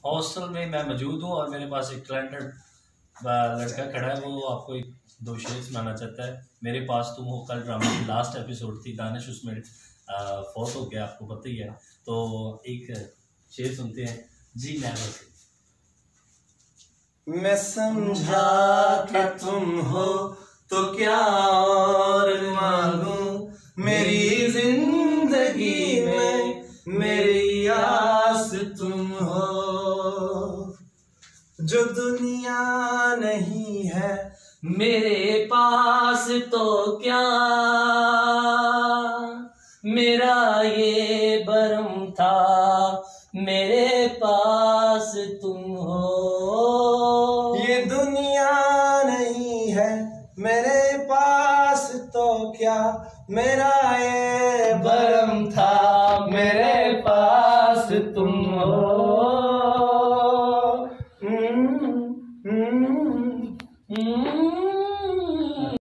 Hostel में मैं मौजूद हूँ और मेरे पास एक टैलेंटेड लड़का खड़ा है। वो आपको एक दो शेर सुनाना चाहता है। मेरे पास तुम हो कल ड्रामा की लास्ट एपिसोड थी, दानिश उसमें फौत हो गया, आपको पता ही है। तो एक शेर सुनते हैं जी। मैं समझा कि तुम हो तो क्या और मांगू, मेरी जिंदगी में मेरी आस तुम हो। जो दुनिया नहीं है मेरे पास तो क्या, मेरा ये भरम था मेरे पास तुम हो। ये दुनिया नहीं है मेरे पास तो क्या, मेरा ये भरम था मेरे पास तुम हो। Mm-hmm.